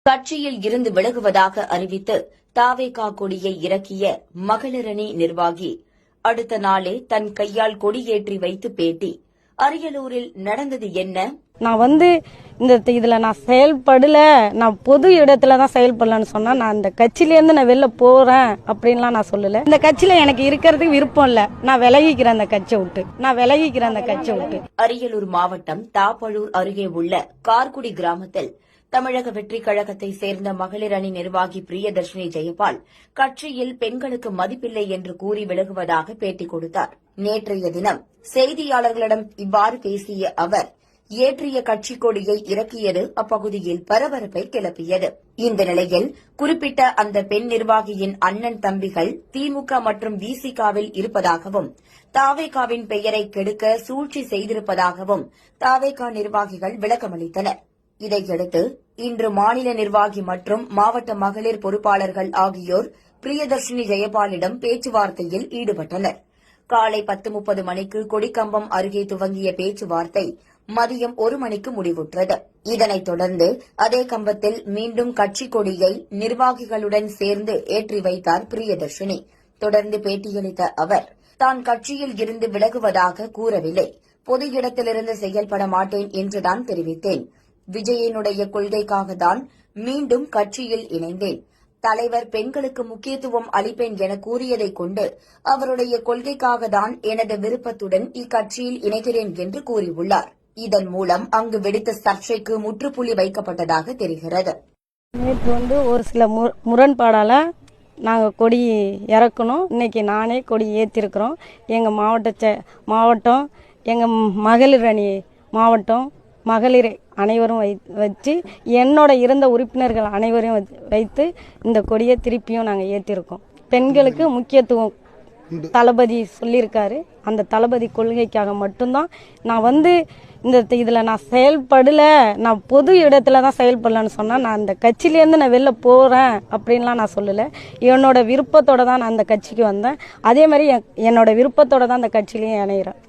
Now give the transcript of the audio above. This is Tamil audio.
கட்சியில் இருந்து விலகுவதாக அறிவித்து தாவேகா கொடியை இறக்கிய மகளிரணி நிர்வாகி அடுத்த நாளே தன் கையால் கொடியேற்றி வைத்து பேட்டி. அரியலூரில் நடந்தது என்ன? நான் இதுல நான் செயல்படல, நான் பொது இடத்துல தான் செயல்படலன்னு சொன்னா நான் அந்த கட்சியிலேருந்து நான் வெளில போறேன் அப்படின்லாம் நான் சொல்லல. இந்த கட்சியில எனக்கு இருக்கிறதுக்கு விருப்பம் இல்ல, நான் விலகிக்கிறேன் அந்த கட்சியை விட்டு. அரியலூர் மாவட்டம் தாப்பழூர் அருகே உள்ள கார்குடி கிராமத்தில் தமிழக வெற்றி கழகத்தை சேர்ந்த மகளிர் அணி நிர்வாகி பிரியதர்ஷினி ஜெயபால் கட்சியில் பெண்களுக்கு மதிப்பில்லை என்று கூறி விலகுவதாக பேட்டி கொடுத்தார். நேற்றைய தினம் செய்தியாளர்களிடம் இவ்வாறு பேசிய அவர் ஏற்றிய கட்சி கொடியை இறக்கியது அப்பகுதியில் பரபரப்பை கிளப்பியது. இந்த நிலையில் குறிப்பிட்ட அந்த பெண் நிர்வாகியின் அண்ணன் தம்பிகள் திமுக மற்றும் விசிகாவில் இருப்பதாகவும் தாவேகாவின் பெயரை கெடுக்க சூழ்ச்சி செய்திருப்பதாகவும் தாவேகா நிர்வாகிகள் விளக்கமளித்தனர். இதையடுத்து இன்று மாநில நிர்வாகி மற்றும் மாவட்ட மகளிர் பொறுப்பாளர்கள் ஆகியோர் பிரியதர்ஷினி ஜெயபாலிடம் பேச்சுவார்த்தையில் ஈடுபட்டனர். காலை 10:30 மணிக்கு கொடிக்கம்பம் அருகே துவங்கிய பேச்சுவார்த்தை மதியம் 1 மணிக்கு முடிவுற்றது. இதனைத் தொடர்ந்து அதே கம்பத்தில் மீண்டும் கட்சி கொடியை நிர்வாகிகளுடன் சேர்ந்து ஏற்றி வைத்தார் பிரியதர்ஷினி. தொடர்ந்து பேட்டியளித்த அவர் தான் கட்சியில் இருந்து விலகுவதாக கூறவில்லை, பொது இடத்திலிருந்து செயல்பட மாட்டேன் என்றுதான் தெரிவித்தேன். விஜயனுடைய கொள்கைக்காக தான் மீண்டும் கட்சியில் இணைந்தேன். தலைவர் பெண்களுக்கு முக்கியத்துவம் அளிப்பேன் என கூறியதைக் கொண்டு அவருடைய கொள்கைக்காக தான் எனது விருப்பத்துடன் இக்கட்சியில் இணைகிறேன் என்று கூறியுள்ளார். இதன் மூலம் அங்கு வெடித்த சர்ச்சைக்கு முற்றுப்புள்ளி வைக்கப்பட்டதாக தெரிகிறது. நேற்று ஒரு சில முரண்பாடால நாங்கள் கொடி இறக்கணும். இன்னைக்கு நானே கொடி ஏற்றிருக்கிறோம். எங்கள் மாவட்டம் எங்கள் மகளிர் அணி மாவட்டம் மகளிர் அனைவரும் வச்சு என்னோட இருந்த உறுப்பினர்கள் அனைவரையும் வைத்து இந்த கொடியை திருப்பியும் நாங்கள் ஏற்றிருக்கோம். பெண்களுக்கு முக்கியத்துவம் தளபதி சொல்லியிருக்காரு. அந்த தளபதி கொள்கைக்காக மட்டும்தான் நான் இதுல நான் செயல்படல, நான் பொது இடத்துல தான் செயல்படலன்னு சொன்னா நான் அந்த கட்சியிலேருந்து நான் வெளில போறேன் அப்படின்லாம் நான் சொல்லல. என்னோட விருப்பத்தோட தான் நான் அந்த கட்சிக்கு வந்தேன். அதே மாதிரி என்னோட விருப்பத்தோட தான் அந்த கட்சியிலையும் இணைகிறேன்.